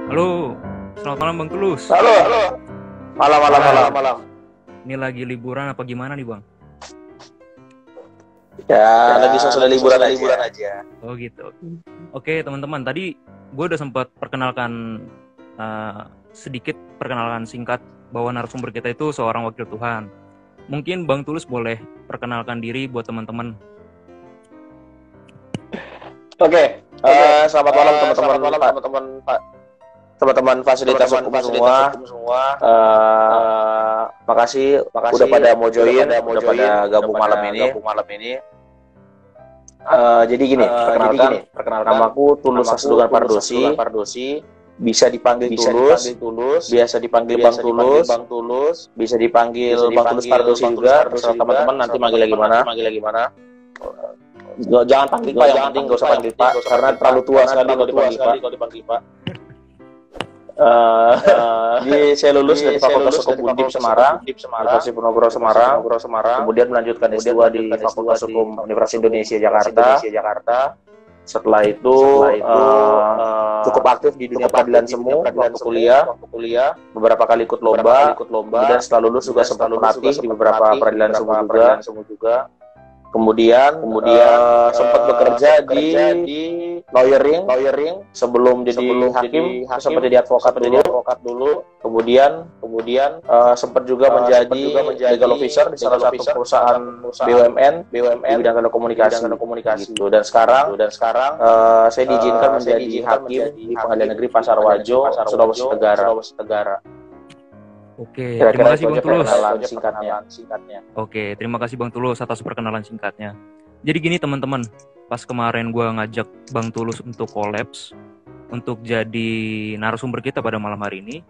Halo, selamat malam Bang Tulus. Halo, halo. Malam, malam, malam, malam. Ini lagi liburan apa gimana nih Bang? Ya, lagi selesai liburan aja. Oh gitu. Oke teman-teman, tadi gue udah sempat perkenalkan sedikit perkenalan singkat bahwa narasumber kita itu seorang wakil Tuhan. Mungkin Bang Tulus boleh perkenalkan diri buat teman-teman. Oke, selamat malam teman-teman fasilitas hukum semua. Makasih udah pada mau join, udah pada gabung malam ini. Jadi gini, perkenalkan namaku Tulus Sasdugan Pardosi. Bisa dipanggil Tulus, biasa dipanggil Bang Tulus, bisa dipanggil Bang Tulus Pardosi juga. Terserah teman-teman nanti manggilnya gimana. Jangan panggil Pak, yang penting gak usah panggil Pak, karena terlalu tua sekali kalau dipanggil Pak. Jadi saya lulus dari Fakultas Hukum Undip Semarang, Universitas Diponegoro Semarang, kemudian melanjutkan S2 di Fakultas Hukum Universitas Indonesia Jakarta. Setelah itu cukup aktif di dunia peradilan semu waktu kuliah, beberapa kali ikut lomba, kemudian setelah lulus juga sempat melatih di beberapa peradilan semu juga. Kemudian sempat bekerja di lawyering sebelum jadi hakim, sempat jadi advokat dulu. Kemudian sempat juga menjadi legal officer di salah satu perusahaan BUMN di bidang telekomunikasi gitu. Dan sekarang saya diizinkan menjadi hakim di Pengadilan Negeri Pasar Wajo, Sulawesi Tenggara. Oke, terima kasih Bang Tulus. Singkatnya. Oke, terima kasih Bang Tulus atas perkenalan singkatnya. Jadi gini teman-teman, pas kemarin gue ngajak Bang Tulus untuk collabs, untuk jadi narasumber kita pada malam hari ini,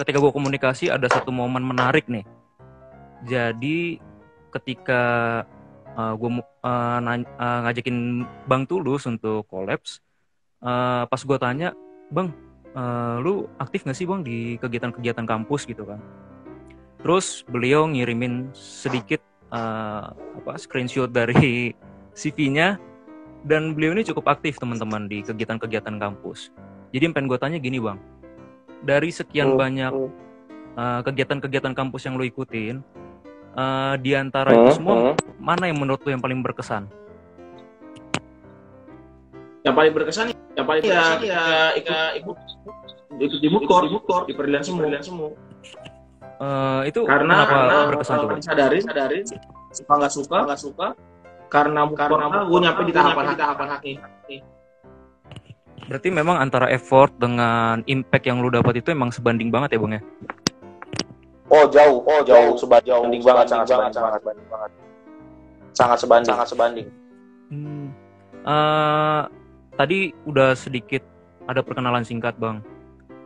ketika gue komunikasi ada satu momen menarik nih. Jadi ketika gue ngajakin Bang Tulus untuk collabs, pas gue tanya, Bang, lu aktif gak sih Bang di kegiatan-kegiatan kampus gitu kan? Terus beliau ngirimin sedikit screenshot dari CV-nya, dan beliau ini cukup aktif teman-teman di kegiatan-kegiatan kampus. Jadi pengen gue tanya gini Bang, dari sekian banyak kegiatan-kegiatan kampus yang lu ikutin, di antara itu semua mana yang menurut lu yang paling berkesan? Yang paling berkesan ya ikut di Mukor di peradilan semu. Itu karena berkesan tuh? Sadarin suka nggak suka karena gue nyampe di tahapan hakim. Berarti memang antara effort dengan impact yang lu dapat itu emang sebanding banget ya Bang ya? Oh jauh sebanding banget, sangat sebanding. Tadi udah sedikit ada perkenalan singkat Bang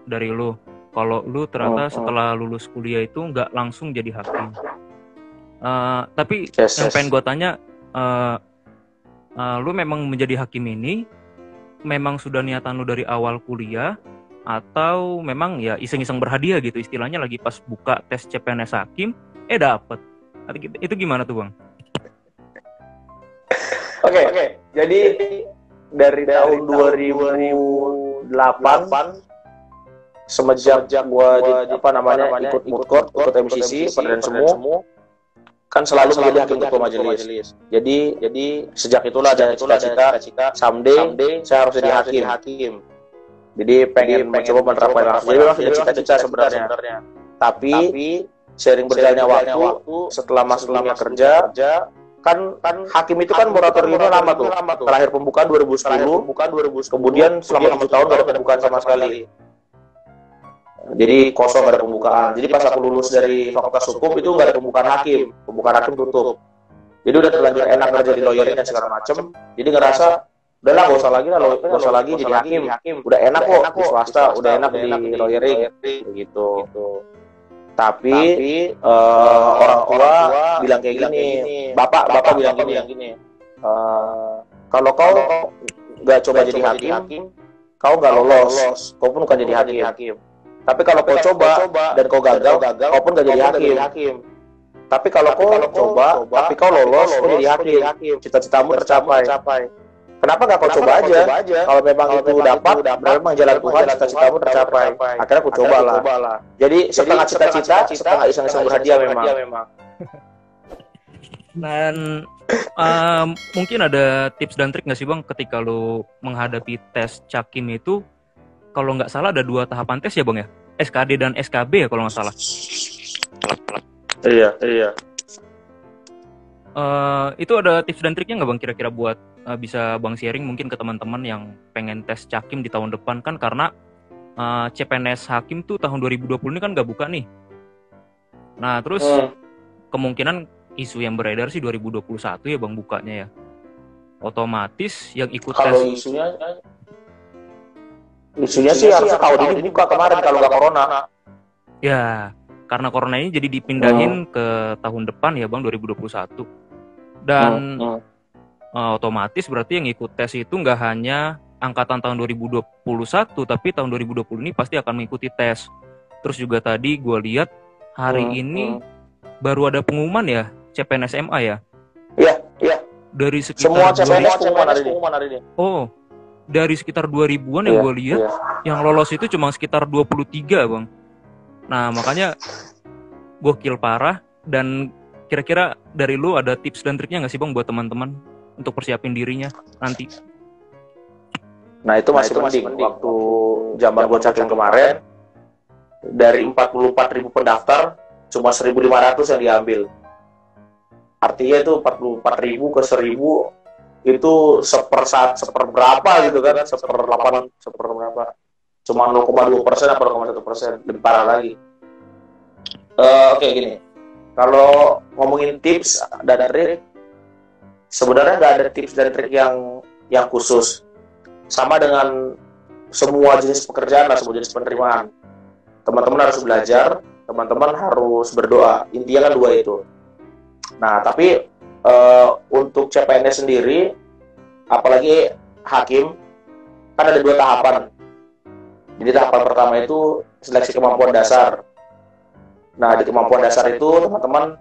dari lu. Kalau lu ternyata setelah lulus kuliah itu nggak langsung jadi hakim. Tapi yang pengen gue tanya, lu memang menjadi hakim ini memang sudah niatan lu dari awal kuliah, atau memang ya iseng-iseng berhadiah gitu istilahnya, lagi pas buka tes CPNS hakim dapet. Itu gimana tuh Bang? Oke. Jadi dari tahun 2008 semenjak gua ikut Mutkor, ikut MCC peradilan semu, kan selalu menjadi hakim ketua majelis. Jadi sejak itulah ada cita-cita someday saya harus jadi hakim. Jadi pengen mencoba menerapkan langsung. Jadi memang sudah cita-cita sebenarnya. Tapi seiring berjalannya waktu, setelah masuk dunia kerja, kan hakim itu kan moratoriumnya lama tuh. Terakhir pembukaan 2010, kemudian selama 7 tahun gak ada pembukaan sama sekali. Jadi kosong, gak ada pembukaan. Jadi pas aku lulus dari Fakultas Hukum itu gak ada pembukaan hakim tutup. Jadi udah terlanjur enak kerja di lawyering dan segala macem. Jadi ngerasa udahlah gak usah lagi jadi hakim. Udah enak kok di swasta, udah enak di lawyering gitu. Tapi orang tua bilang kayak gini, bapak bilang gini, kalau kau nggak coba jadi hakim, kau nggak lolos, kau pun bukan jadi hakim. Tapi kalau kau coba dan kau gagal, kau pun nggak jadi hakim. Tapi kalau kau coba, tapi kau lolos, kau jadi hakim. Cita-citamu tercapai. Kenapa nggak kau coba aja? Kalau memang itu dapat, memang jalan Tuhan, cita-citamu tercapai. Akhirnya aku cobalah. Jadi setengah cita-cita, setengah iseng-iseng berhadiah memang. Dan mungkin ada tips dan trik nggak sih Bang ketika lo menghadapi tes Cakim itu? Kalau nggak salah ada 2 tahapan tes ya Bang ya? SKD dan SKB ya kalau nggak salah. Iya. Itu ada tips dan triknya nggak Bang kira-kira buat bisa Bang sharing mungkin ke teman-teman yang pengen tes Cakim di tahun depan kan, karena CPNS Hakim tuh tahun 2020 ini kan nggak buka nih. Nah terus kemungkinan isu yang beredar sih 2021 ya Bang bukanya ya. Otomatis yang ikut tes isunya sih harusnya tahun ini buka kemarin kalau nggak corona. Ya, karena corona ini jadi dipindahin ke tahun depan ya Bang 2021. Dan otomatis berarti yang ikut tes itu nggak hanya angkatan tahun 2021, tapi tahun 2020 ini pasti akan mengikuti tes. Terus juga tadi gue lihat hari ini baru ada pengumuman ya CPNS MA ya. Iya. Dari sekitar semua CPNS pengumuman hari ini. Oh, dari sekitar 2000-an yang gue lihat yang lolos itu cuma sekitar 23 Bang. Nah makanya gokil parah. Dan kira-kira dari lu ada tips dan triknya nggak sih Bang buat teman-teman untuk persiapin dirinya nanti? Nah itu masih mending. Waktu zaman gue Cakim kemarin dari 44.000 pendaftar cuma 1.500 yang diambil. Artinya itu 44.000 ke 1.000 itu seperberapa gitu kan, seperberapa, cuma 0,2% atau 0,1%, lebih parah lagi. Oke, gini, kalau ngomongin tips dan trik, sebenarnya nggak ada tips dan trik yang khusus, sama dengan semua jenis pekerjaan lah, semua jenis penerimaan. Teman-teman harus belajar, teman-teman harus berdoa, intinya kan 2 itu. Nah tapi untuk CPNS sendiri, apalagi hakim, kan ada 2 tahapan. Jadi tahapan pertama itu seleksi kemampuan dasar. Nah di kemampuan dasar itu teman-teman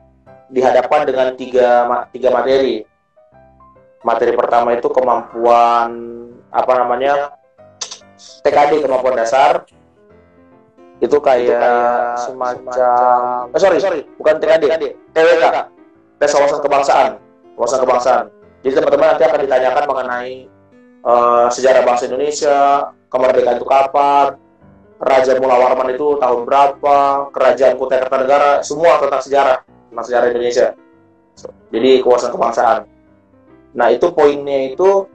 dihadapkan dengan tiga materi. Materi pertama itu kemampuan TKD, kemampuan dasar. Itu kayak semacam bukan TKD, TWK, tes wawasan kebangsaan. Jadi teman-teman nanti akan ditanyakan mengenai sejarah bangsa Indonesia, kemerdekaan itu kapan, Raja Mula Warman itu tahun berapa, Kerajaan Kutai Kartanegara, semua tentang sejarah Indonesia. Jadi kewawasan kebangsaan. Nah itu poinnya itu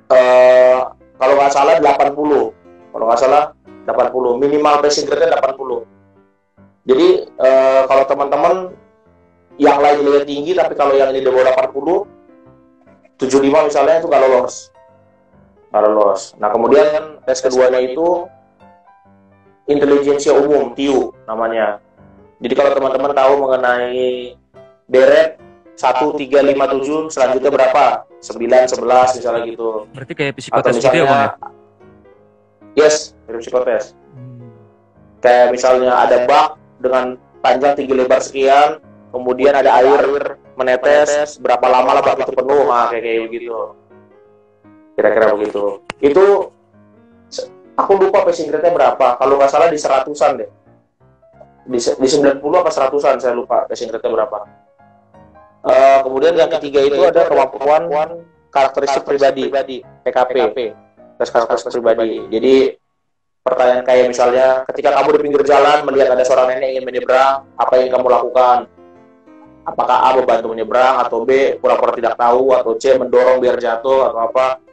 kalau nggak salah 80, minimal passing grade-nya 80. Jadi kalau teman-teman yang lain nilai tinggi, tapi kalau yang ini di bawah 80, 75 misalnya itu nggak lolos. Nah kemudian tes keduanya itu intelijensia umum, TIU namanya. Jadi kalau teman-teman tahu mengenai deret 1, 3, 5, 7, selanjutnya berapa? 9, 11 misalnya gitu. Berarti kayak psikotes gitu ya Bang ya? Yes, mirip psikotes. Kayak misalnya ada bak dengan panjang tinggi lebar sekian, kemudian ada air menetes, berapa lama lah bak itu penuh, kayak begitu. Kira-kira begitu. Itu aku lupa passing grade-nya berapa. Kalau nggak salah di 100-an deh. Di 90 apa 100-an saya lupa passing grade-nya berapa. Kemudian yang ketiga itu ada kemampuan karakteristik pribadi, PKP. Tes karakteristik pribadi. Jadi pertanyaan kayak misalnya ketika kamu di pinggir jalan melihat ada seorang nenek ingin menyeberang, apa yang kamu lakukan? Apakah A membantu menyeberang, atau B pura-pura tidak tahu, atau C mendorong biar jatuh, atau apa?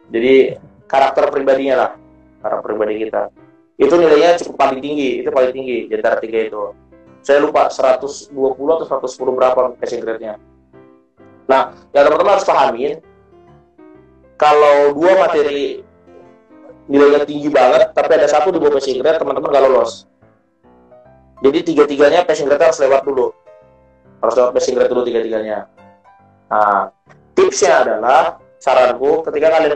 Jadi karakter pribadinya lah, karakter pribadi kita. Itu nilainya cukup paling tinggi, itu paling tinggi di antara 3 itu. Saya lupa 120 atau 110 berapa passing grade-nya. Nah, yang teman-teman harus pahamin, kalau 2 materi nilainya tinggi banget, tapi ada 1 di bawah passing grade, teman-teman nggak lolos. Jadi 3-3-nya passing grade harus lewat dulu. Harus lewat passing grade dulu 3-3-nya. Nah, tipsnya adalah, saranku, ketika kalian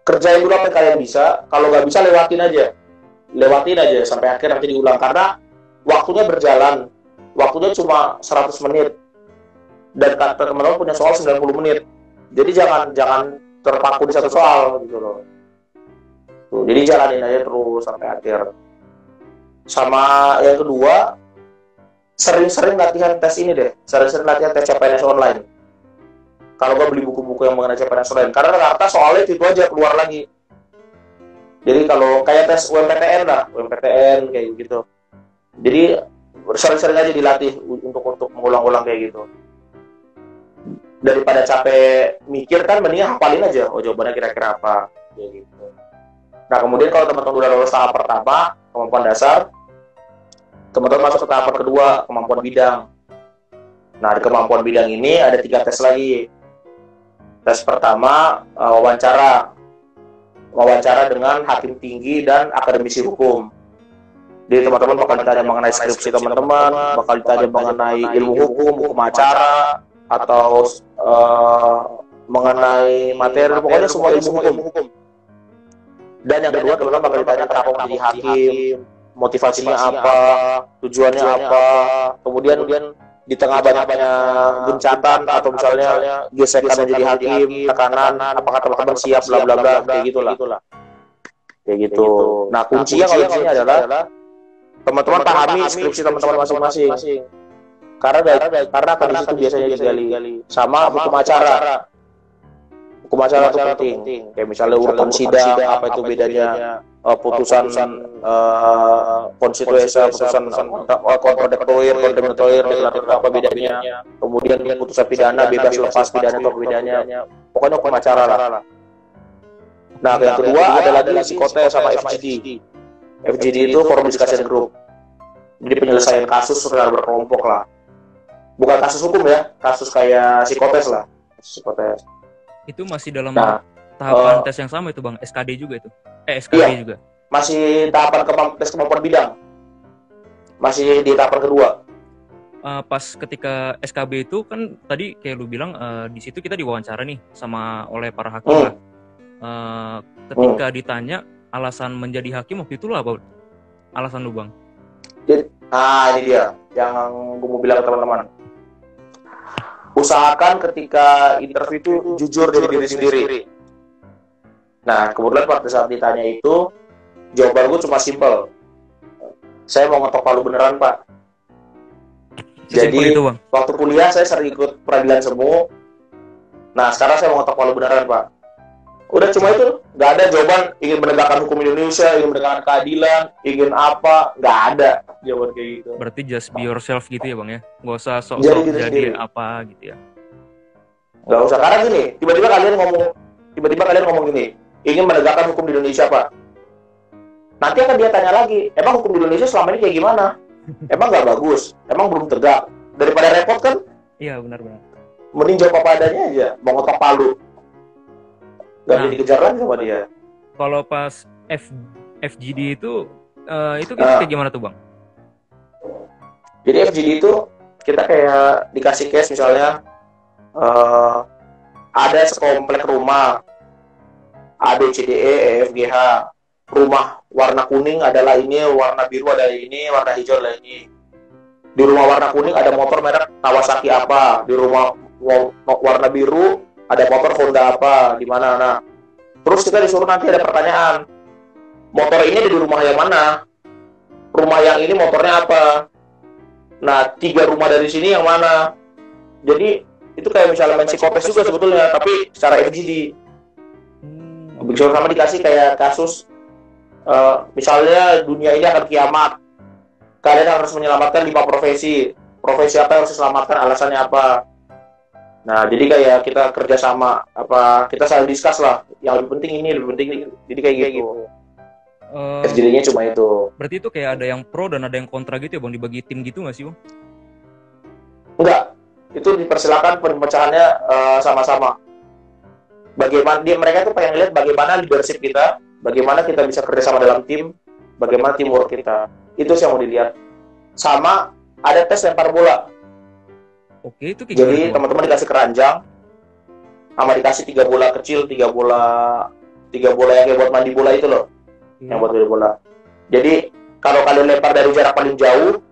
kerjain dulu apa yang kalian bisa. Kalau nggak bisa, lewatin aja sampai akhir, nanti diulang. Karena waktunya berjalan, waktunya cuma 100 menit. Dan teman-teman punya soal 90 menit. Jadi jangan terpaku di satu soal gitu loh. Tuh, jadi jalanin aja terus sampai akhir. Sama yang kedua, sering-sering latihan tes ini deh. Sering-sering latihan tes CPNS online. Kalau gue beli buku-buku yang mengenai CPNS online, karena rata soalnya itu aja keluar lagi. Jadi kalau kayak tes UMPTN lah, UMPTN kayak gitu. Jadi sering-sering aja dilatih untuk mengulang-ulang kayak gitu. Daripada capek mikir kan mendingan hafalin aja, oh jawabannya kira-kira apa kayak gitu. Nah kemudian kalau teman-teman udah lolos tahap pertama, kemampuan dasar, teman-teman masuk ke tahap kedua, kemampuan bidang. Nah di kemampuan bidang ini ada 3 tes lagi. Tes pertama wawancara dengan hakim tinggi dan akademisi hukum. Jadi teman-teman bakal ditanya mengenai skripsi teman-teman, bakal ditanya mengenai ilmu hukum acara, atau mengenai materi, pokoknya semua ilmu hukum. Dan yang kedua teman-teman bakal ditanya kenapa menjadi hakim, motivasinya apa, tujuannya apa, kemudian di tengah banyak gencatan atau misalnya gesekan menjadi hakim, tekanan, apakah teman-teman siap, bla bla bla, kayak gitulah. Kayak gitu. Nah kuncinya kalau di sini adalah teman-teman pahami skripsi teman-teman masing-masing. Karena akan di situ biasanya digali. Sama hukum acara. Hukum acara itu penting. Kayak misalnya urutan sidang, apa itu bedanya putusan konstitusi, putusan kontradiktoir, apa bedanya. Kemudian putusan pidana, bebas lepas pidana, apa bedanya. Pokoknya hukum acara lah. Nah, yang kedua ada lagi psikotes sama FGD. FGD itu forum discussion group. Jadi penyelesaian kasus secara berkelompok lah. Bukan kasus hukum ya, kasus kayak psikotes lah. Psikotes. Itu masih dalam tahapan tes yang sama itu Bang, SKD juga itu. SKD iya, juga. Masih tahapan tes kemampuan bidang. Masih di tahapan kedua. Pas ketika SKB itu kan tadi kayak lu bilang di situ kita diwawancara nih oleh para hakim. Ketika ditanya alasan menjadi hakim waktu itu lo apa? Alasan lu Bang? Jadi, ini dia yang gue mau bilang ke teman-teman. Usahakan ketika interview itu jujur dari diri sendiri. Nah, kemudian pada saat ditanya itu, jawaban gue cuma simpel. Saya mau ngetok palu beneran, Pak. Jadi, itu, Bang. Waktu kuliah saya sering ikut peradilan semu. Nah, sekarang saya mau ngetok palu beneran, Pak. Udah cuma itu, nggak ada jawaban ingin menegakkan hukum Indonesia, ingin menegakkan keadilan, ingin apa, nggak ada jawaban kayak gitu. Berarti just be yourself gitu ya Bang ya, nggak usah sok-sok jadi apa gitu ya. Nggak usah, karena gini, tiba-tiba kalian ngomong gini, ingin menegakkan hukum di Indonesia Pak. Nanti akan dia tanya lagi, emang hukum di Indonesia selama ini kayak gimana? Emang nggak bagus, emang belum tegak. Daripada repot kan? Iya benar-benar. Mending jawab apa adanya aja, mau ngotak palu. Gak jadi dikejar lagi sama dia. Kalau pas FGD itu kayak gimana tuh Bang? Jadi FGD itu kita kayak dikasih case misalnya ada sekomplek rumah A, B, C, D, E, F, G, H. Rumah warna kuning adalah ini, warna biru ada ini, warna hijau adalah ini. Di rumah warna kuning ada motor merek Kawasaki apa, di rumah warna biru ada motor Honda apa, di mana. Nah, terus kita disuruh nanti ada pertanyaan. Motor ini ada di rumah yang mana? Rumah yang ini motornya apa? Nah, 3 rumah dari sini yang mana? Jadi, itu kayak misalnya main psikotes juga sebetulnya, tapi secara FGD. Sama dikasih kayak kasus, misalnya dunia ini akan kiamat. Kalian harus menyelamatkan 5 profesi. Profesi apa yang harus diselamatkan, alasannya apa? Nah, jadi kayak kita kerjasama, kita saling discuss lah. Yang lebih penting ini, lebih penting ini. Jadi kayak gitu. FGD-nya cuma itu. Berarti itu kayak ada yang pro dan ada yang kontra gitu ya Bang, dibagi tim gitu nggak sih Bang? Enggak, itu dipersilakan pemecahannya sama-sama. Bagaimana mereka tuh pengen lihat bagaimana leadership kita, bagaimana kita bisa kerjasama dalam tim, bagaimana teamwork kita. Itu sih yang mau dilihat. Sama ada tes lempar bola. Oke, itu jadi teman-teman dikasih keranjang, sama dikasih 3 bola kecil, 3 bola yang kayak buat mandi bola itu loh, yang buat mandi bola. Jadi kalau kalian lempar dari jarak paling jauh,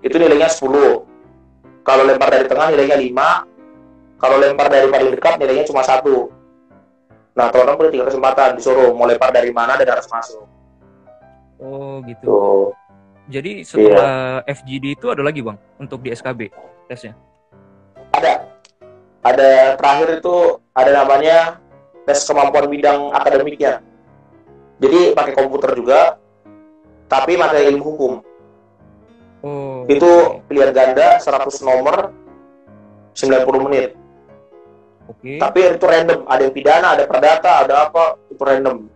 itu nilainya 10. Kalau lempar dari tengah nilainya 5. Kalau lempar dari paling dekat nilainya cuma 1. Nah, teman-teman punya 3 kesempatan, disuruh mau lempar dari mana dan harus masuk. Oh gitu. Tuh. Jadi setelah FGD itu ada lagi bang untuk di SKB tesnya? Ada terakhir itu ada namanya tes kemampuan bidang akademiknya. Jadi pakai komputer juga, tapi pakai ilmu hukum. Oh. Itu pilihan ganda 100 nomor 90 menit. Oke. Tapi itu random, ada yang pidana, ada perdata, ada apa, itu random.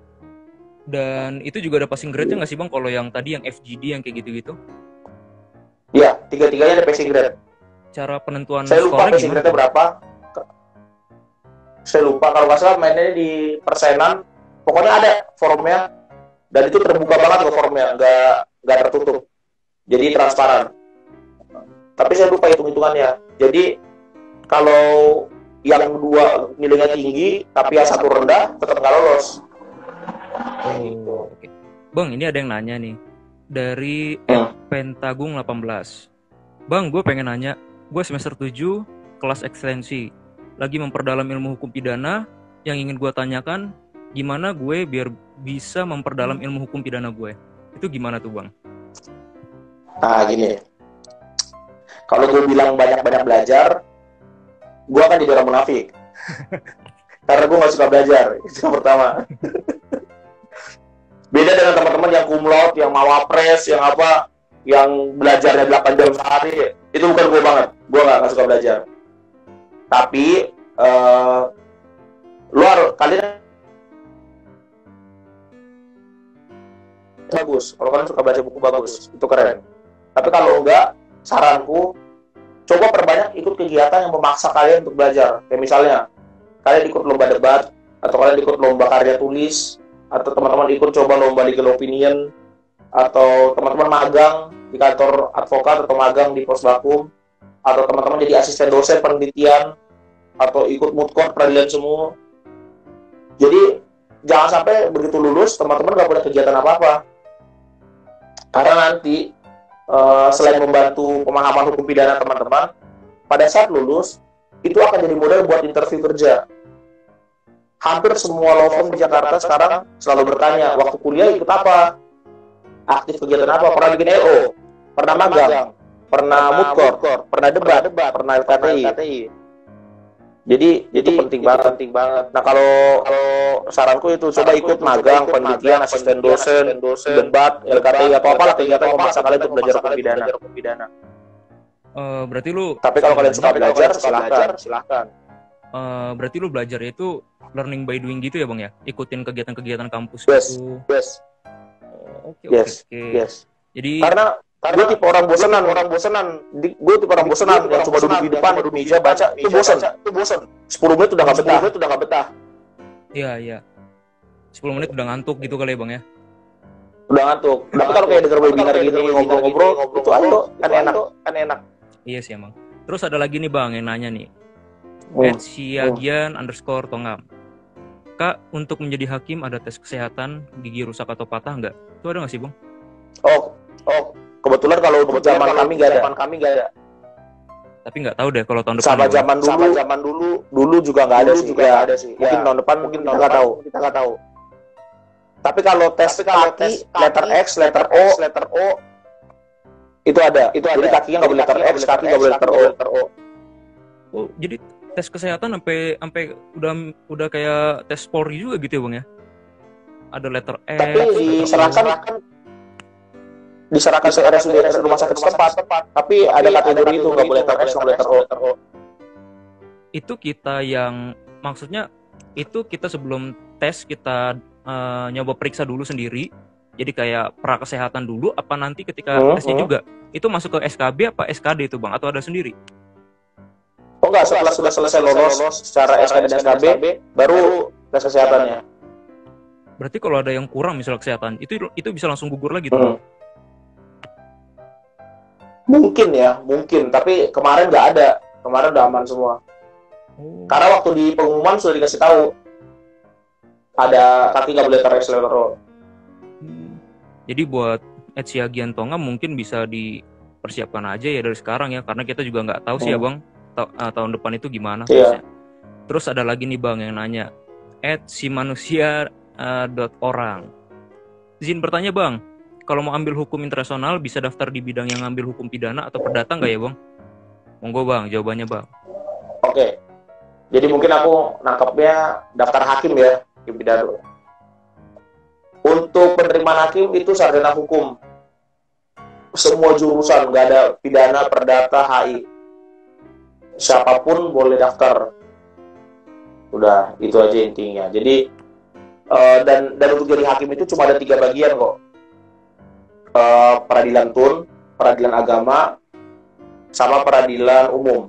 Dan itu juga ada passing grade-nya nggak sih bang? Kalau yang tadi yang FGD yang kayak gitu-gitu? Iya, tiga-tiganya ada passing grade. Cara penentuan Saya lupa skornya passing gimana? grade-nya berapa. Saya lupa, kalau nggak salah mainnya di persenan. Pokoknya ada forumnya, dan itu terbuka banget ke forumnya, nggak tertutup. Jadi transparan. Tapi saya lupa hitung-hitungannya. Jadi kalau yang 2 nilainya tinggi, tapi yang 1 rendah, tetap nggak lolos. Oh, oke. Bang, ini ada yang nanya nih. Dari Pentagung 18. Bang, gue pengen nanya. Gue semester 7, kelas ekselensi. Lagi memperdalam ilmu hukum pidana. Yang ingin gue tanyakan, gimana gue biar bisa memperdalam ilmu hukum pidana gue? Itu gimana tuh, Bang? Nah, gini. Kalau gue bilang banyak-banyak belajar, gue akan jadi orang munafik. Karena gue gak suka belajar. Itu yang pertama. Beda dengan teman-teman yang cum laude, yang mawapres, yang apa, yang belajarnya 8 jam sehari. Itu bukan gue banget. Gue gak suka belajar. Tapi kalian bagus. Kalau kalian suka baca buku bagus, itu keren. Tapi kalau enggak, saranku coba perbanyak ikut kegiatan yang memaksa kalian untuk belajar. Kayak misalnya kalian ikut lomba debat, atau kalian ikut lomba karya tulis, atau teman-teman ikut coba lomba legal opinion, atau teman-teman magang di kantor advokat atau magang di Posbakum, atau teman-teman jadi asisten dosen penelitian, atau ikut moot court peradilan semua. Jadi jangan sampai begitu lulus teman-teman gak punya kegiatan apa-apa. Karena nanti selain membantu pemahaman hukum pidana teman-teman, pada saat lulus itu akan jadi modal buat interview kerja. Hampir semua law firm di Jakarta sekarang selalu bertanya, waktu kuliah ikut apa? Aktif kegiatan apa? Pernah bikin EO? Pernah magang? Pernah moot court? Pernah debat? Pernah LKTI? Jadi penting banget. Nah, kalau saranku itu coba ikut magang, penelitian, asisten dosen, debat, LKTI atau apalah kegiatan yang memaksa kalian untuk belajar hukum pidana. Berarti lu. Tapi kalau kalian suka belajar, silahkan. Berarti lu belajar itu learning by doing gitu ya bang ya? Ikutin kegiatan-kegiatan kampus gitu. Oke. Jadi karena gue tipe orang bosenan. Gue tipe orang bosenan yang cuma duduk di depan, duduk meja baca, itu bosen. 10 menit udah nggak betah. Iya. 10 menit udah ngantuk gitu kali ya bang ya? Udah ngantuk. Tapi kalau kayak denger webinar gini ngobrol-ngobrol, itu ayo kan enak. Iya sih emang. Terus ada lagi nih bang yang nanya nih. @siagian_tongam. Kak, untuk menjadi hakim ada tes kesehatan gigi rusak atau patah nggak? Itu ada nggak sih bang? Oh, kebetulan kalau untuk zaman kami nggak ada. Tapi nggak tahu deh kalau tahun depan. Sama zaman dulu juga nggak ada sih. Mungkin tahun depan kita nggak tahu. Tapi kalau tes kaki, letter X, letter O, itu ada. Jadi kakinya nggak boleh letter X, kaki nggak boleh letter O. Oh, jadi tes kesehatan sampai udah kayak tes Polri juga gitu ya bang ya? Ada letter X. Tapi diserahkan ke RSUD rumah sakit setempat. Tapi ada kategori itu nggak boleh letter X, nggak boleh letter O. Itu kita yang maksudnya itu kita sebelum tes kita nyoba periksa dulu sendiri. Jadi kayak pra kesehatan dulu. Apa nanti ketika tesnya juga itu masuk ke SKB apa SKD itu bang? Atau ada sendiri? Oh enggak, setelah sudah selesai lolos secara SKD dan SKB, baru tes kesehatannya. Berarti kalau ada yang kurang misal kesehatan, itu bisa langsung gugur lagi tuh? Mungkin, tapi kemarin nggak ada. Kemarin udah aman semua. Karena waktu di pengumuman sudah dikasih tahu ada kaki nggak boleh letter X, letter O. Jadi buat @siagian_tongam mungkin bisa dipersiapkan aja ya dari sekarang ya, karena kita juga nggak tahu sih ya bang. tahun depan itu gimana? Iya. Terus ada lagi nih Bang yang nanya, @simanusia.orang. Izin bertanya Bang, kalau mau ambil hukum internasional bisa daftar di bidang yang ngambil hukum pidana atau perdata nggak ya Bang? Monggo Bang, jawabannya Bang. Oke. Jadi mungkin aku nangkepnya daftar hakim ya, hakim pidana. Untuk penerimaan hakim itu sarjana hukum. Semua jurusan, nggak ada pidana, perdata, HI. Siapapun boleh daftar. Udah, itu aja intinya. Jadi dan untuk jadi hakim itu cuma ada 3 bagian kok. Peradilan tun, peradilan agama, sama peradilan umum.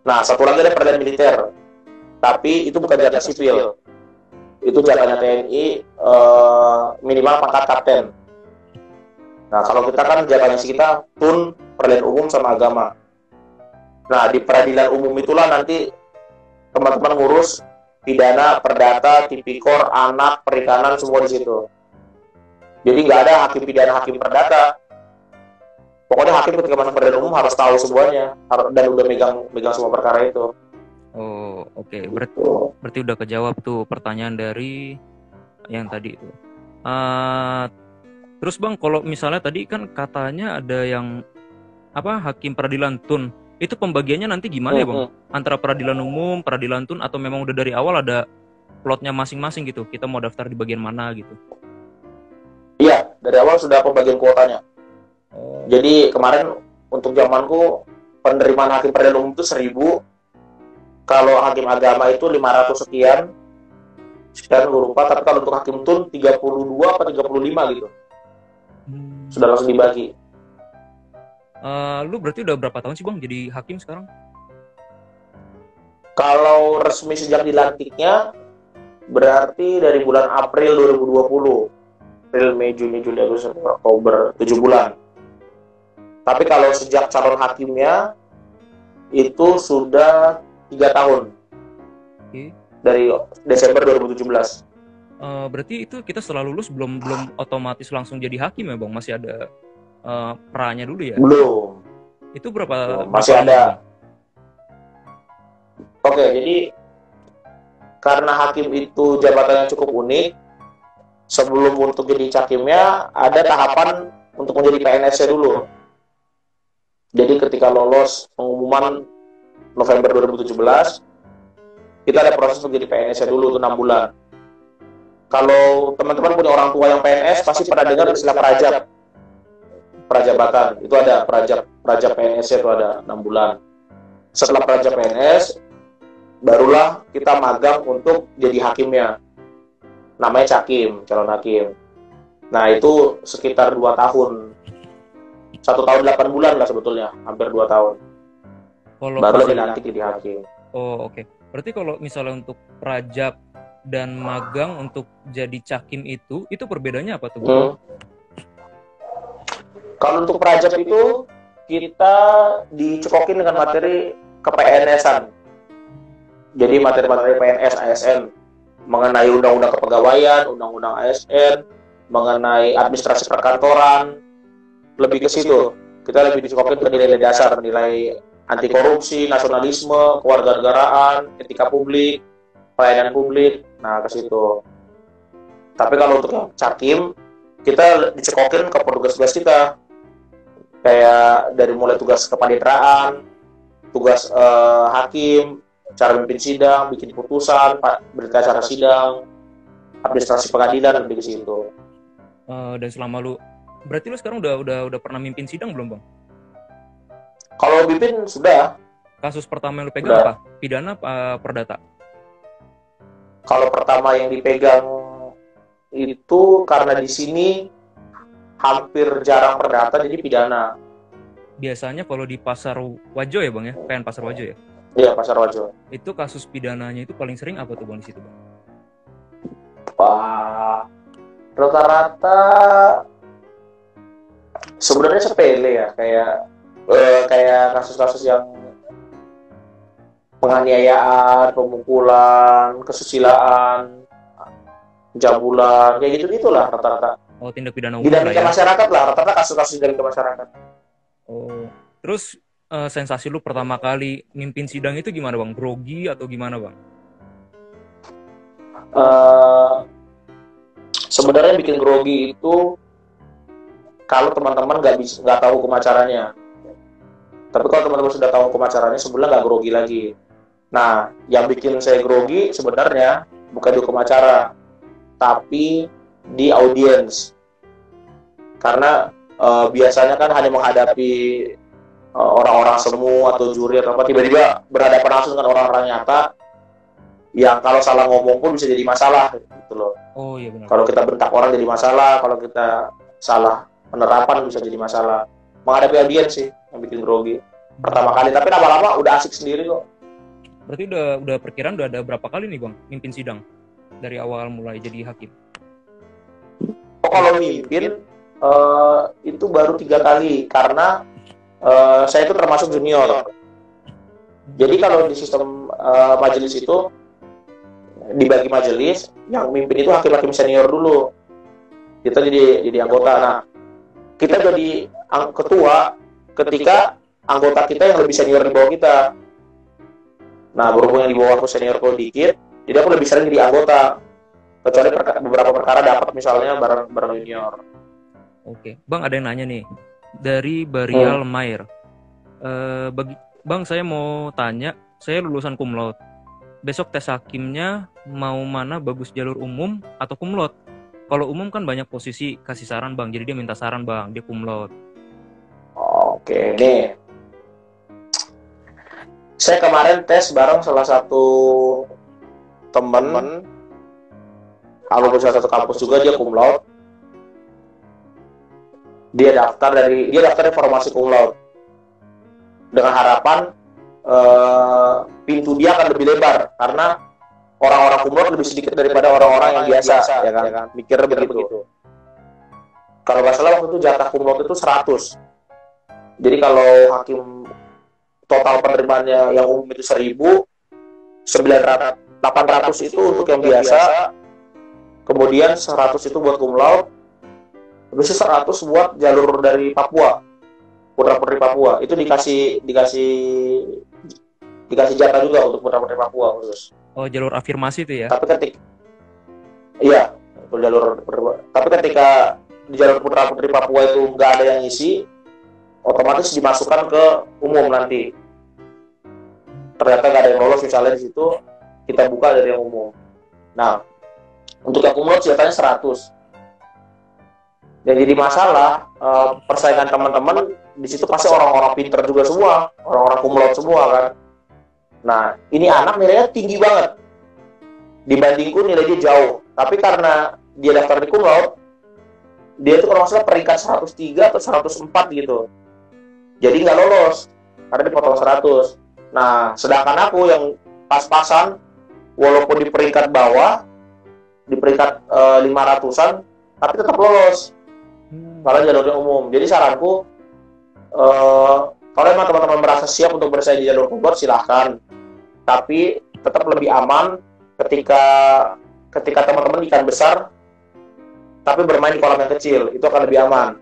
Nah, satu lagi ada peradilan militer. Tapi itu bukan jatah sipil. Itu jatahnya TNI minimal pangkat kapten. Nah, kalau kita kan jatahnya kita tun, peradilan umum sama agama. Nah, di peradilan umum itulah nanti teman-teman ngurus pidana, perdata, tipikor, anak, perikanan, semua di situ. Jadi nggak ada hakim pidana, hakim perdata. Pokoknya hakim ketika masuk peradilan umum harus tahu semuanya dan udah megang semua perkara itu. Oh, oke. Berarti udah kejawab tuh pertanyaan dari yang tadi itu. Terus Bang, kalau misalnya tadi kan katanya ada yang hakim peradilan tun. Itu pembagiannya nanti gimana ya Bang? Antara peradilan umum, peradilan tun, atau memang udah dari awal ada plotnya masing-masing gitu? Kita mau daftar di bagian mana gitu? Iya, dari awal sudah pembagian kuotanya. Jadi kemarin untuk zamanku penerimaan hakim peradilan umum itu 1.000. Kalau hakim agama itu 500 sekian. Sekian gue lupa, tapi kalau untuk hakim tun 32 atau 35 gitu. Sudah langsung dibagi. Lu berarti udah berapa tahun sih Bang jadi hakim sekarang? Kalau resmi sejak dilantiknya berarti dari bulan April 2020. April, Mei, Juni, Juli, Agustus, Oktober, 7 bulan. Tapi kalau sejak calon hakimnya itu sudah 3 tahun. Okay. Dari Desember 2017. Berarti itu kita setelah lulus belum otomatis langsung jadi hakim ya Bang? Masih ada pra-nya dulu ya? Belum. Itu berapa? Masih ada. Oke, jadi karena hakim itu jabatannya cukup unik, sebelum untuk jadi cakimnya ada tahapan untuk menjadi PNS-nya dulu. Jadi ketika lolos pengumuman November 2017, kita ada proses untuk jadi PNS-nya dulu itu 6 bulan. Kalau teman-teman punya orang tua yang PNS, pasti pernah dengar istilah prajabatan. Itu ada prajab PNS-nya itu ada 6 bulan. Setelah prajab PNS, barulah kita magang untuk jadi hakimnya. Namanya cakim, calon hakim. Nah, itu sekitar 2 tahun. 1 tahun 8 bulan lah sebetulnya, hampir 2 tahun. Baru dilantik jadi hakim. Oh, oke. Berarti kalau misalnya untuk prajab dan magang untuk jadi cakim itu perbedaannya apa tuh? Kalau untuk prajab itu kita dicekokin dengan materi ke-PNS-an. Jadi materi-materi PNS, ASN mengenai undang-undang kepegawaian, undang-undang ASN, mengenai administrasi perkantoran, lebih ke situ. Kita lebih dicekokin ke nilai dasar, nilai anti korupsi, nasionalisme, kewarganegaraan, etika publik, pelayanan publik. Nah, ke situ. Tapi kalau untuk cakim, kita dicekokin ke tugas-tugas kita. Kayak dari mulai tugas kepaniteraan, tugas hakim, cara memimpin sidang, bikin putusan, berita acara sidang, administrasi pengadilan, lebih ke situ. Dan selama berarti lu sekarang udah pernah mimpin sidang belum Bang? Kalau mimpin sudah. Kasus pertama yang lu pegang apa? Pidana apa perdata? Kalau pertama yang dipegang itu karena di sini hampir jarang perdata, jadi pidana. Biasanya kalau di Pasar Wajo ya Bang ya? PN Pasar Wajo ya? Iya, Pasar Wajo. Itu kasus pidananya itu paling sering apa tuh Bang di situ Bang? Wah, rata-rata sebenarnya sepele ya, kayak kasus-kasus yang penganiayaan, pemukulan, kesusilaan, pencabulan, kayak gitu-gitulah rata-rata. Tindak pidana umum dinamika masyarakat lah, rata-rata kasus-kasus dinamika masyarakat. Terus sensasi lu pertama kali mimpin sidang itu gimana bang? Grogi atau gimana bang? Eh, Sebenarnya bikin grogi itu kalau teman-teman nggak tahu hukum acaranya. Tapi kalau teman-teman sudah tahu hukum acaranya, sebenarnya nggak grogi lagi. Nah, yang bikin saya grogi sebenarnya bukan di hukum acara, tapi di audiens. Karena biasanya kan hanya menghadapi orang-orang semu atau juri atau apa, tiba-tiba berhadapan langsung dengan orang-orang nyata yang kalau salah ngomong pun bisa jadi masalah gitu loh. Oh iya benar. Kalau kita bentak orang jadi masalah, kalau kita salah penerapan bisa jadi masalah. Menghadapi audiens sih yang bikin grogi pertama kali, tapi lama-lama udah asik sendiri kok. Berarti udah perkiraan udah ada berapa kali nih bang mimpin sidang dari awal mulai jadi hakim? Oh, kalau mimpin itu baru 3 kali karena saya itu termasuk junior. Jadi kalau di sistem majelis itu dibagi majelis, yang mimpin itu hakim-hakim senior dulu. Kita jadi anggota. Nah, kita jadi ketua ketika anggota kita yang lebih senior di bawah kita. Nah, berhubung yang di bawah aku senior kok dikit, jadi aku lebih sering jadi anggota. Kecuali beberapa perkara dapat misalnya bareng junior. Oke, bang ada yang nanya nih dari Barial Mair. Bang saya mau tanya, saya lulusan cum laude. Besok tes hakimnya mau mana bagus jalur umum atau cum laude? Kalau umum kan banyak posisi kasih saran bang, jadi dia minta saran bang, dia cum laude. Oke, nih. Saya kemarin tes bareng salah satu temen, alumni salah satu kampus juga, dia cum laude. Dia daftar informasi cum laude dengan harapan pintu dia akan lebih lebar karena orang-orang cum laude lebih sedikit daripada orang-orang yang biasa, ya kan? Mikir begitu. Kalau nggak salah waktu itu jatah cum laude itu 100. Jadi kalau hakim total penerimaannya yang umum itu 800 itu untuk yang biasa, kemudian 100 itu buat cum laude, habis 100 buat jalur dari Papua, putra-putri Papua. Itu dikasih jatah juga untuk putra-putri Papua khusus. Oh, jalur afirmasi itu ya? Tapi ketika di jalur putra-putri Papua itu nggak ada yang ngisi, otomatis dimasukkan ke umum nanti. Ternyata nggak ada yang lolos misalnya di situ, kita buka dari yang umum. Nah, untuk yang cum laude jatahnya 100. Dan jadi masalah persaingan teman-teman di situ pasti orang-orang pinter juga semua, orang-orang cum laude semua kan. Nah, ini anak nilainya tinggi banget. Dibandingku nilai dia jauh. Tapi karena dia daftar di cum laude, dia itu kalau nggak salah peringkat 103 atau 104 gitu. Jadi nggak lolos, karena dipotong 100. Nah, sedangkan aku yang pas-pasan, walaupun di peringkat bawah, di peringkat 500-an, tapi tetap lolos. Karena jalurnya umum. Jadi saranku, kalau emang teman-teman merasa siap untuk bersaing di jalur cum laude, silahkan. Tapi tetap lebih aman ketika teman-teman ikan besar, tapi bermain di kolam yang kecil, itu akan lebih aman.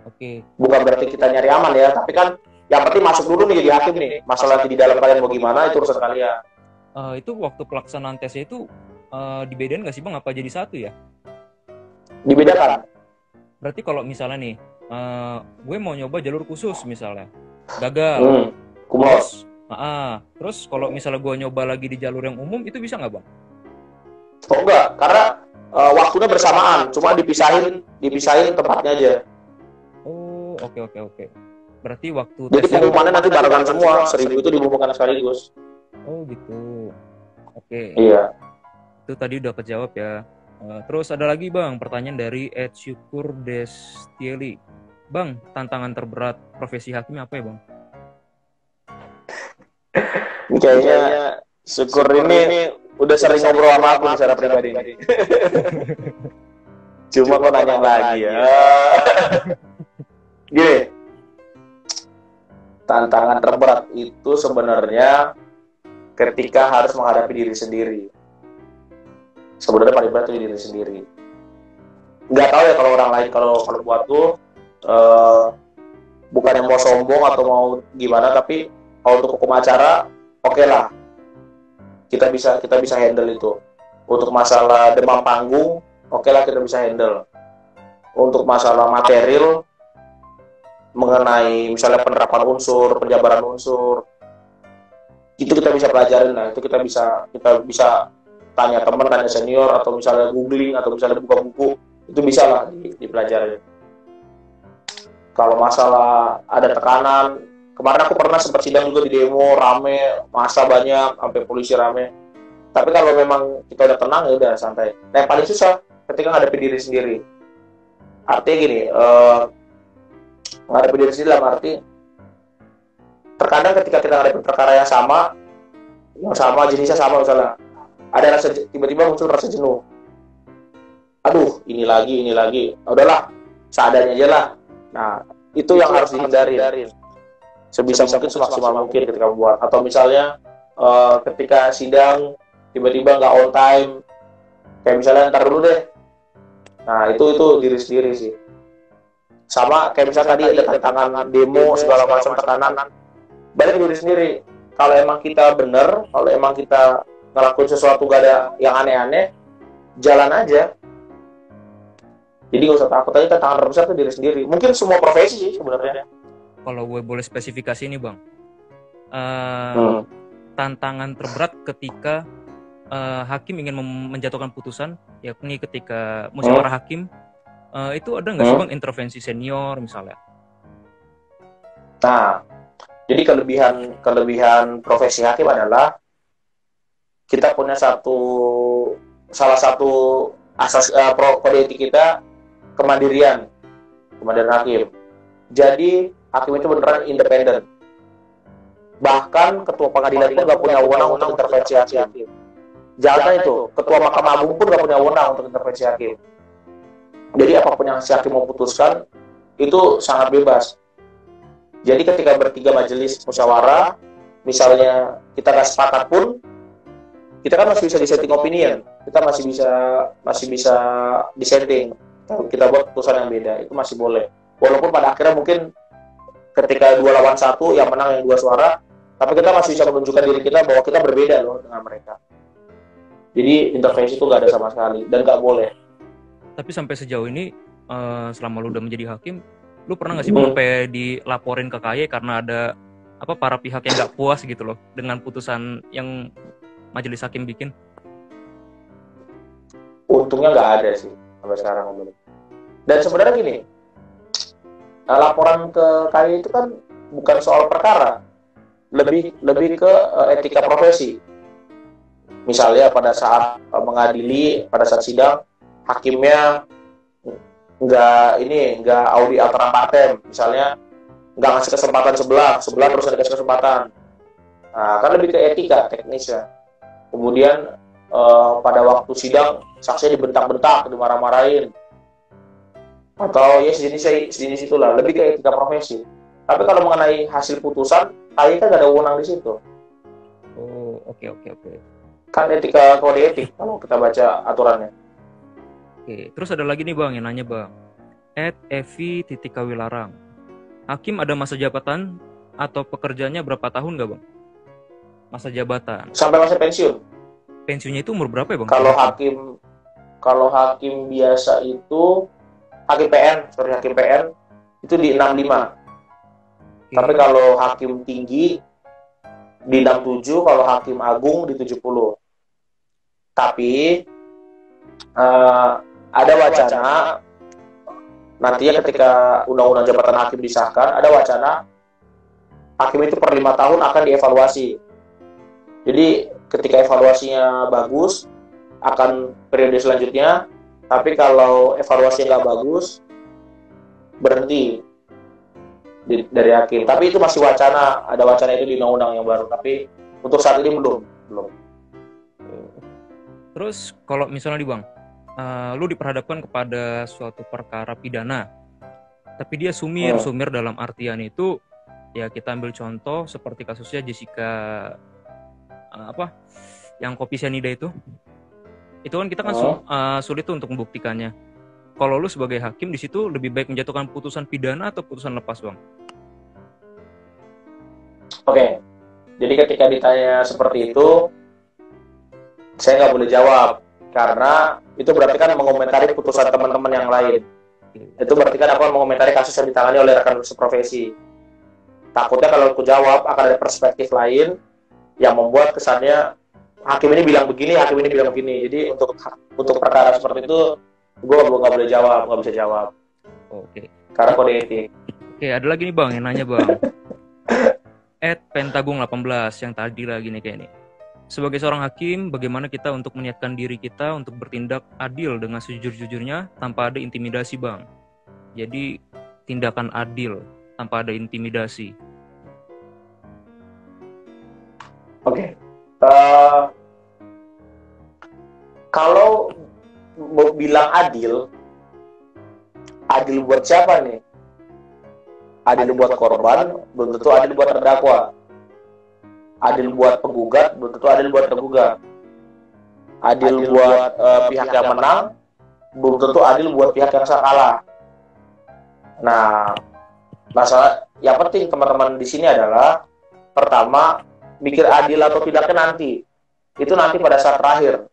Oke. Bukan berarti kita nyari aman ya, tapi kan yang penting masuk dulu nih jadi hakim nih. Masalah nanti di dalam kalian mau gimana, itu urusan kalian. Itu waktu pelaksanaan tesnya itu dibedain nggak sih bang? Apa jadi satu ya? Dibedakan. Berarti kalau misalnya nih, gue mau nyoba jalur khusus misalnya, gagal. Cum laude. Terus kalau misalnya gue nyoba lagi di jalur yang umum, itu bisa nggak bang? Oh enggak, karena waktunya bersamaan, cuma dipisahin tempatnya aja. Oh, oke. Berarti waktu jadi pengumumannya nanti barengan semua, 1000 itu diumumkan sekaligus. Oh gitu. Oke. Iya. Itu tadi udah kejawab ya. Terus ada lagi bang, pertanyaan dari Ed Syukur Destieli. Bang, tantangan terberat profesi hakim apa ya bang? Kayaknya Syukur ini udah sering ngobrol sama aku secara pribadi. Cuma kok nanya lagi ya. Gini, tantangan terberat itu sebenarnya ketika harus menghadapi diri sendiri. Sebenarnya paling berat itu diri sendiri. Nggak tahu ya kalau orang lain, kalau buatku bukan yang mau sombong atau mau gimana, tapi kalau untuk hukum acara oke lah, kita bisa handle itu. Untuk masalah demam panggung oke lah, kita bisa handle. Untuk masalah material mengenai misalnya penerapan unsur, penjabaran unsur, itu kita bisa pelajarin lah. Itu kita bisa tanya teman, tanya senior, atau misalnya googling, atau misalnya buka buku, itu bisa lah dipelajarin. Kalau masalah ada tekanan, kemarin aku pernah sempat sidang juga di demo, rame, masa banyak, sampai polisi rame. Tapi kalau memang kita udah tenang, ya udah santai. Nah, yang paling susah ketika ngadepin diri sendiri. Artinya gini, ngadepin diri sendiri dalam arti, terkadang ketika kita ngadepin perkara yang sama, jenisnya sama misalnya, ada rasa, tiba-tiba muncul rasa jenuh. Aduh, ini lagi. Udahlah, seadanya aja lah. Nah, itu yang harus dihindarin. Sebisa mungkin, semaksimal mungkin ketika membuat. Atau misalnya, ketika sidang, tiba-tiba nggak on time, kayak misalnya ntar dulu deh. Nah, itu diri sendiri sih. Sama kayak misalnya tadi ada tantangan demo, segala macam tekanan, balik diri sendiri. Kalau emang kita bener, kalau emang kita ngelakuin sesuatu gak ada yang aneh-aneh, jalan aja. Jadi gak usah takut aja, tantangan terbesar itu diri sendiri. Mungkin semua profesi sih sebenarnya. Kalau gue boleh spesifikasi ini bang, tantangan terberat ketika hakim ingin menjatuhkan putusan, yakni ketika musyawarah hakim, itu ada nggak sih bang intervensi senior misalnya? Nah, jadi kelebihan profesi hakim adalah kita punya salah satu asas kode etik kita, kemandirian hakim. Jadi hakim itu beneran independen. Bahkan ketua pengadilan pun nggak punya wewenang untuk intervensi hakim. Jangan itu, ketua Mahkamah Agung pun nggak punya wewenang untuk intervensi hakim. Jadi apapun yang si hakim mau putuskan itu sangat bebas. Jadi ketika bertiga majelis musyawarah, misalnya kita nggak sepakat pun, kita kan masih bisa dissenting opinion, kita masih bisa dissenting. Kita buat putusan yang beda, itu masih boleh. Walaupun pada akhirnya mungkin ketika 2 lawan 1 yang menang yang 2 suara, tapi kita masih bisa menunjukkan diri kita bahwa kita berbeda loh dengan mereka. Jadi intervensi itu nggak ada sama sekali dan nggak boleh. Tapi sampai sejauh ini, selama lu udah menjadi hakim, lu pernah nggak sih bang sampai dilaporin ke KAY karena ada para pihak yang nggak puas gitu loh dengan putusan yang majelis hakim bikin? Untungnya nggak ada sih sampai sekarang. Dan sebenarnya gini, laporan ke KAY itu kan bukan soal perkara, lebih ke etika profesi. Misalnya pada saat mengadili, pada saat sidang, hakimnya nggak audi alteram partem, misalnya nggak ngasih kesempatan sebelah terus ada kesempatan. Nah, kan lebih ke etika teknisnya. Kemudian pada waktu sidang saksinya dibentak-bentak, dimarah-marahin, atau ya sejenis itulah, lebih ke etika profesi. Tapi kalau mengenai hasil putusan, KAY kan nggak ada wewenang di situ. Oh, oke. Kan etika kode etik kalau kita baca aturannya. Oke, terus ada lagi nih bang yang nanya bang, @evi.kawilarang, hakim ada masa jabatan atau pekerjaannya berapa tahun nggak bang? Masa jabatan? Sampai masa pensiun. Pensiunnya itu umur berapa ya bang? Kalau hakim biasa itu hakim PN itu di 65. Okay. Tapi kalau hakim tinggi di 67, kalau hakim agung di 70. Tapi ada wacana nantinya ketika undang-undang jabatan hakim disahkan, ada wacana hakim itu per 5 tahun akan dievaluasi. Jadi ketika evaluasinya bagus, akan periode selanjutnya. Tapi kalau evaluasinya nggak bagus, berhenti dari hakim. Tapi itu masih wacana, ada wacana itu di undang-undang yang baru. Tapi untuk saat ini belum. Terus kalau misalnya nih bang, lu diperhadapkan kepada suatu perkara pidana, tapi dia sumir dalam artian itu, ya kita ambil contoh seperti kasusnya Jessica yang kopi cyanida itu kan kita kan sulit tuh untuk membuktikannya. Kalau lu sebagai hakim di situ lebih baik menjatuhkan putusan pidana atau putusan lepas bang? Oke. Jadi ketika ditanya seperti itu, saya nggak boleh jawab karena itu berarti kan mengomentari putusan teman-teman yang lain. Itu berarti kan aku mengomentari kasus yang ditangani oleh rekan seprofesi. Takutnya kalau aku jawab akan ada perspektif lain yang membuat kesannya hakim ini bilang begini, hakim ini bilang begini. Jadi untuk perkara seperti itu, gue nggak boleh jawab, nggak bisa jawab. Oke. Karena kode etik. Oke, ada lagi nih Bang yang nanya Bang. Pentagung 18 yang tadi lagi nih kayak ini. Sebagai seorang hakim, bagaimana kita untuk menyiapkan diri kita untuk bertindak adil dengan sejujur-jujurnya tanpa ada intimidasi, Bang? Jadi, tindakan adil tanpa ada intimidasi. Oke. Kalau mau bilang adil buat siapa nih? Adil buat korban, belum tentu adil buat terdakwa. Adil buat penggugat, belum tentu adil buat tergugat. Adil buat pihak yang menang, belum tentu adil buat pihak yang kalah. Nah, masalah yang penting teman-teman di sini adalah pertama, mikir adil atau tidaknya nanti. Itu nanti pada saat terakhir.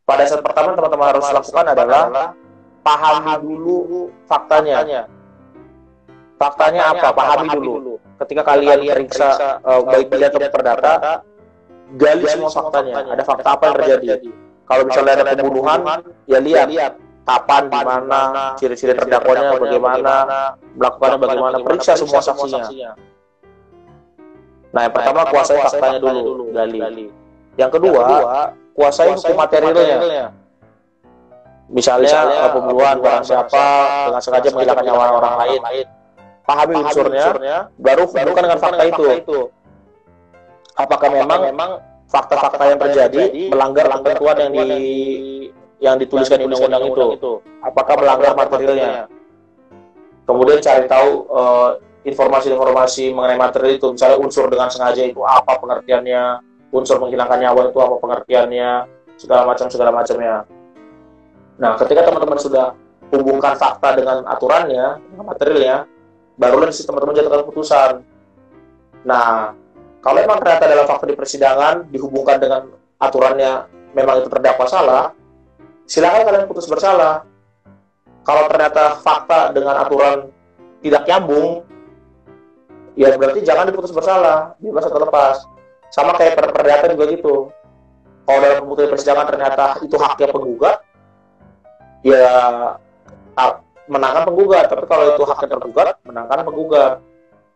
Pada saat pertama teman-teman harus lakukan adalah pahami dulu faktanya. Faktanya apa? Pahami dulu. Ketika kalian periksa baik dilihat atau perdata, gali semua faktanya. Ada fakta apa yang terjadi? Kalau misalnya ada pembunuhan, ya lihat kapan, di mana, ciri-ciri terdakwanya bagaimana, melakukannya bagaimana, periksa semua saksinya. Nah, yang pertama kuasai faktanya dulu, gali. Yang kedua, kuasai hukum materialnya. Misalnya pembunuhan barang siapa dengan sengaja menghilangkan nyawa orang lain. Pahami unsurnya, baru hubungkan dengan fakta itu. Apakah memang fakta-fakta yang terjadi melanggar ketentuan yang dituliskan di undang-undang itu? Apakah melanggar materialnya? Kemudian cari tahu informasi-informasi mengenai material itu. Misalnya unsur dengan sengaja itu apa pengertiannya, unsur menghilangkan nyawa itu apa pengertiannya, segala macamnya. Nah, ketika teman-teman sudah hubungkan fakta dengan aturannya, dengan materialnya, barulah teman-teman jatuhkan putusan. Nah, kalau memang ternyata dalam fakta di persidangan dihubungkan dengan aturannya memang itu terdakwa salah, silakan kalian putus bersalah. Kalau ternyata fakta dengan aturan tidak nyambung, ya berarti jangan diputus bersalah, bebas atau lepas. Sama kayak perdata juga gitu. Kalau dalam pembutuhan persidangan ternyata itu haknya penggugat, ya menangkan penggugat. Tapi kalau itu haknya tergugat, menangkan penggugat.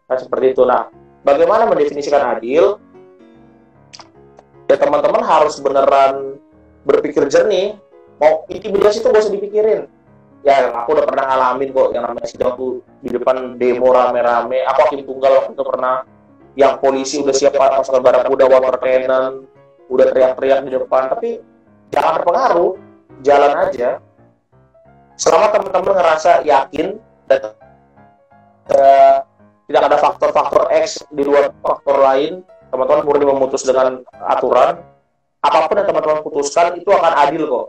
Nah, seperti itu. Nah, bagaimana mendefinisikan adil? Ya teman-teman harus beneran berpikir jernih. Mau intimidasi itu gak usah dipikirin. Ya, aku udah pernah ngalamin kok yang namanya sidang tuh di depan demo rame-rame. Aku hakim tunggal waktu itu pernah, yang polisi udah siap pasukan barakuda, water cannon, udah teriak-teriak di depan. Tapi jangan terpengaruh, jalan aja. Selama teman-teman ngerasa yakin dan tidak ada faktor-faktor X di luar faktor lain, teman-teman murni memutus dengan aturan, apapun yang teman-teman putuskan itu akan adil kok.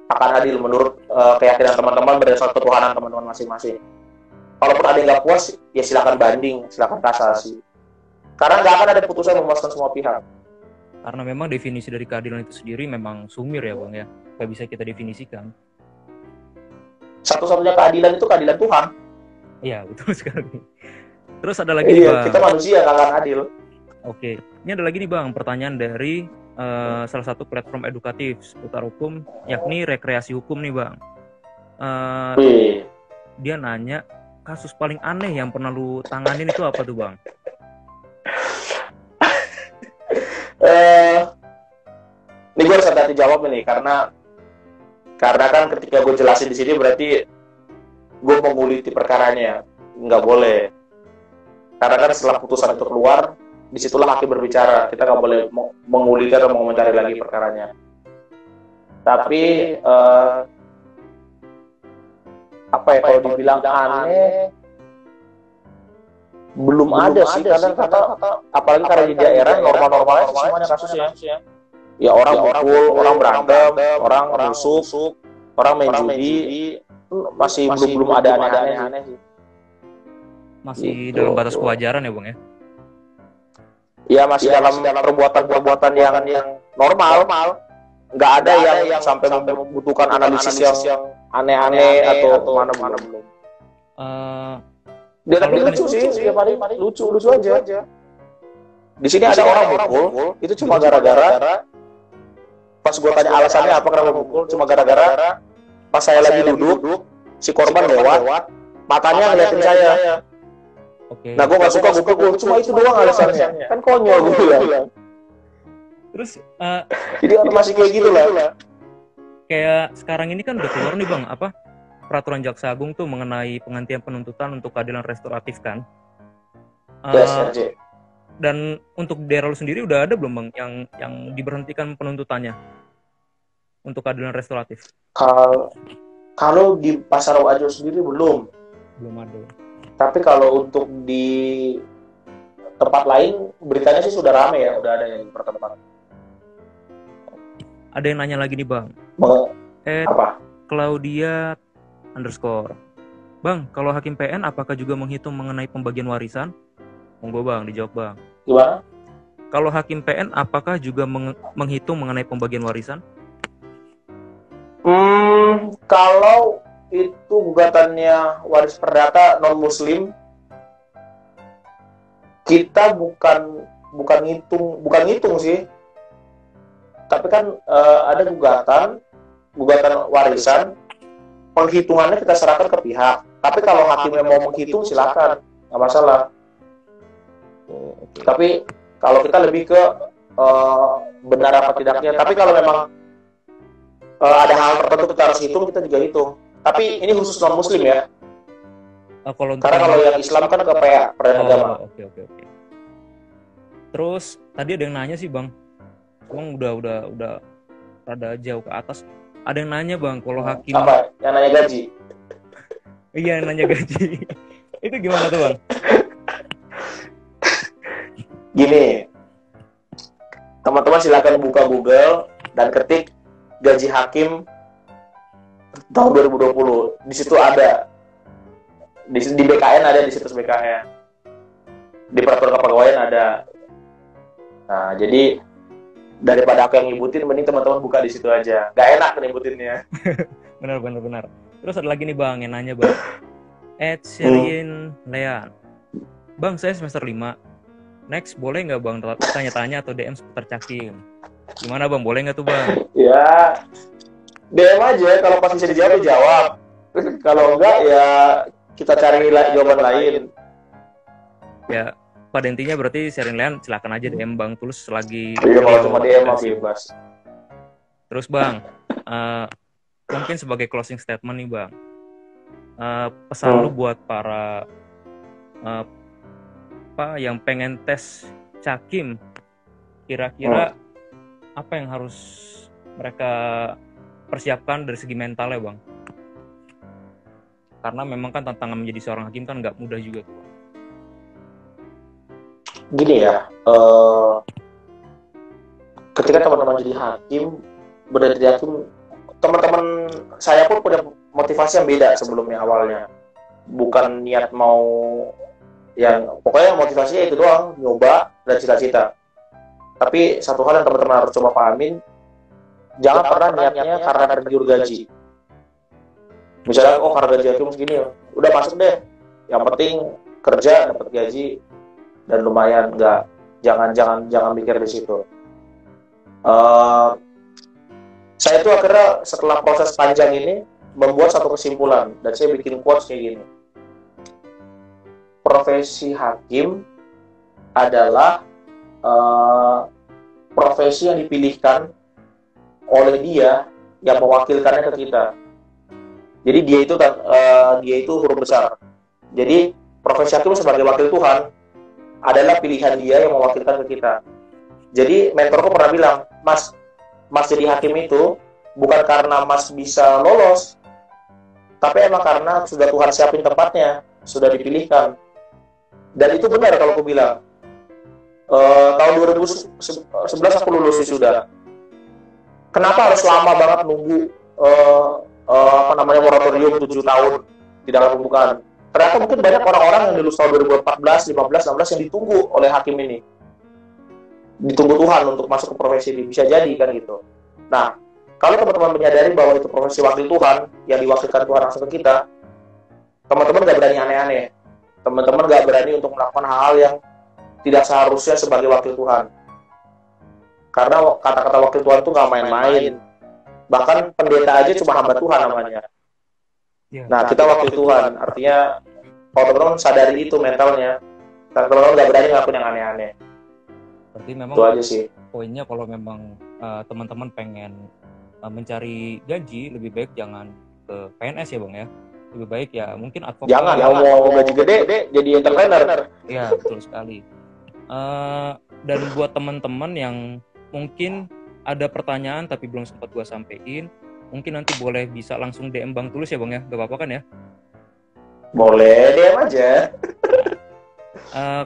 Akan adil menurut keyakinan teman-teman berdasarkan ketuhanan teman-teman masing-masing. Kalaupun ada yang nggak puas, ya silakan banding, silakan kasasi. Karena nggak akan ada putusan yang memuaskan semua pihak. Karena memang definisi dari keadilan itu sendiri memang sumir ya Bang ya, nggak bisa kita definisikan. Satu-satunya keadilan itu keadilan Tuhan. Iya, betul sekali. Terus ada lagi nih Bang. Kita manusia nggak akan adil. Oke, ini ada lagi nih Bang, pertanyaan dari salah satu platform edukatif seputar hukum, yakni rekreasi hukum nih Bang. Dia nanya, kasus paling aneh yang pernah lu tanganin itu apa tuh Bang? Ini gue harus hati-hati jawab ini karena kan ketika gue jelasin di sini berarti gue menguliti perkaranya, nggak boleh. Karena kan setelah putusan itu keluar, disitulah hakim berbicara. Kita nggak boleh menguliti atau mengomentari lagi perkaranya. Tapi apa ya, kalau dibilang aneh, belum ada sih. Karena apalagi karena di daerah normal-normalnya semuanya kasusnya. Ya orang pukul, orang berantem, orang rusuk, orang main judi, masih belum ada aneh-aneh sih. Masih Gitu. dalam batas kewajaran ya Bang ya? Ya masih dalam perbuatan-perbuatan yang normal. Nggak ada yang sampai membutuhkan analisis yang aneh-aneh atau mana belum. Dia tapi Kalau lucu sih, setiap hari lucu aja. Di sini ada orang mukul, itu cuma gara-gara pas gue tanya alasannya apa kenapa mukul, cuma gara-gara pas saya lagi duduk, si korban lewat, matanya ngeliatin saya. Oke. Nah gue nggak suka gue pukul, cuma itu doang alasannya. Kan konyol gue bilang. Terus Jadi masih kayak gitu lah. kayak sekarang ini kan udah keluar nih Bang, apa peraturan Jaksa Agung tuh mengenai penghentian penuntutan untuk keadilan restoratif kan? Yes, RJ. Dan untuk daerah lu sendiri udah ada belum Bang yang diberhentikan penuntutannya untuk keadilan restoratif? Kalau di Pasar Wajo sendiri belum. Belum ada. Tapi kalau untuk di tempat lain beritanya sih sudah rame ya, udah ada yang perkembangan. Ada yang nanya lagi nih Bang. Apa? Claudia _ Bang, kalau hakim PN apakah juga menghitung mengenai pembagian warisan? Monggo Bang, dijawab Bang. Gimana? Kalau hakim PN apakah juga menghitung mengenai pembagian warisan? Kalau itu gugatannya waris perdata non muslim, kita bukan ngitung sih. Tapi kan ada gugatan warisan, penghitungannya kita serahkan ke pihak. Tapi kalau hakimnya mau menghitung silakan, nggak masalah. Tapi kalau kita lebih ke benar apa tidaknya. Tapi kalau memang ada hal tertentu kita harus hitung, kita juga hitung. Tapi ini khusus non muslim ya. Karena kalau yang Islam kan ke PA, peradilan agama. Oke. Terus tadi ada yang nanya sih Bang. Bang udah rada jauh ke atas. Ada yang nanya Bang, kalau hakim apa? Yang nanya gaji? Iya, yang nanya gaji. Itu gimana tuh Bang? Gini, teman-teman silakan buka Google dan ketik gaji hakim tahun 2020. Di situ ada. Di BKN ada, di situs BKN. Di peraturan kepegawaian ada. Nah, jadi daripada aku yang nyebutin, mending teman-teman buka di situ aja. Gak enak nyebutinnya. Benar. Terus ada lagi nih Bang yang nanya Bang. Sherin Lean. Bang, saya semester 5. Next, boleh nggak Bang tanya-tanya atau DM seputar Cakim? Gimana Bang, boleh nggak tuh Bang? Ya, DM aja. Kalau pas bisa dijawab, jawab. Kalau enggak, ya kita cari jawaban lain. Ya, pada intinya berarti Sherin Lean silakan aja DM Bang Tulus selagi. Iya, kalau cuma DM mah bebas. Terus Bang, mungkin sebagai closing statement nih Bang, pesan lu buat para yang pengen tes Cakim, kira-kira apa yang harus mereka persiapkan dari segi mentalnya Bang? Karena memang kan tantangan menjadi seorang hakim kan nggak mudah juga tuh. Gini ya, ketika teman-teman jadi hakim, benar jadi hakim, teman-teman saya pun punya motivasi yang beda sebelumnya awalnya. Bukan niat mau yang pokoknya motivasinya itu doang, nyoba dan cita-cita. Tapi satu hal yang teman-teman harus coba pahamin, jangan pernah niatnya karena tergiur gaji. Misalnya, karena gaji hakim segini, udah masuk deh. Yang penting kerja dapat gaji dan lumayan, jangan mikir di situ. Saya tuh akhirnya setelah proses panjang ini membuat satu kesimpulan dan saya bikin quotes kayak gini. Profesi hakim adalah profesi yang dipilihkan oleh dia yang mewakilkannya ke kita. Jadi dia itu huruf besar. Jadi profesi hakim sebagai wakil Tuhan adalah pilihan dia yang mewakilkan ke kita. Jadi mentorku pernah bilang, Mas jadi hakim itu bukan karena Mas bisa lolos, tapi emang karena sudah Tuhan siapin tempatnya, sudah dipilihkan. Dan itu benar kalau aku bilang. Tahun 2011 aku lulus wisuda. Kenapa harus lama banget nunggu moratorium 7 tahun di dalam pembukaan? ternyata mungkin banyak orang-orang yang lulus tahun 2014, 15, 16 yang ditunggu oleh hakim ini. Ditunggu Tuhan untuk masuk ke profesi ini, bisa jadi kan gitu. Nah, kalau teman-teman menyadari bahwa itu profesi wakil Tuhan yang diwakilkan Tuhan langsung ke kita, teman-teman gak berani aneh-aneh. Teman-teman gak berani untuk melakukan hal-hal yang tidak seharusnya sebagai wakil Tuhan. Karena kata-kata wakil Tuhan itu gak main-main. Bahkan pendeta aja cuma hamba Tuhan namanya. Nah, kita wakil Tuhan, artinya kalau teman-teman sadari itu mentalnya, teman-teman gak berani ngelakuin yang aneh-aneh. Berarti memang itu aja sih poinnya, kalau memang teman-teman pengen mencari gaji, lebih baik jangan ke PNS ya Bang ya. Lebih baik ya mungkin advokat. Jangan mau gaji gede jadi entrepreneur. Iya, betul sekali. Dan buat teman-teman yang mungkin ada pertanyaan tapi belum sempat gua sampein, mungkin nanti boleh bisa langsung DM Bang Tulus ya Bang ya, gak apa-apa kan ya? Boleh, DM aja.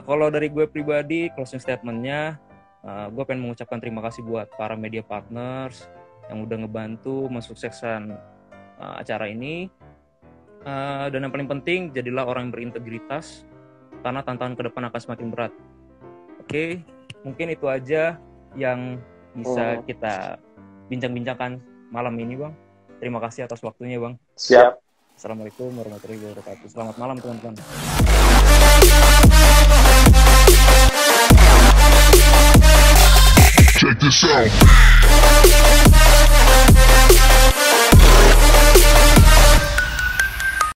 Kalau dari gue pribadi, closing statement-nya, gue pengen mengucapkan terima kasih buat para media partners yang udah ngebantu mensukseskan acara ini. Dan yang paling penting, jadilah orang yang berintegritas, karena tantangan ke depan akan semakin berat. Oke, mungkin itu aja yang bisa kita bincang-bincangkan malam ini Bang. Terima kasih atas waktunya Bang. Siap. Assalamualaikum warahmatullahi wabarakatuh. Selamat malam teman-teman. Check this out.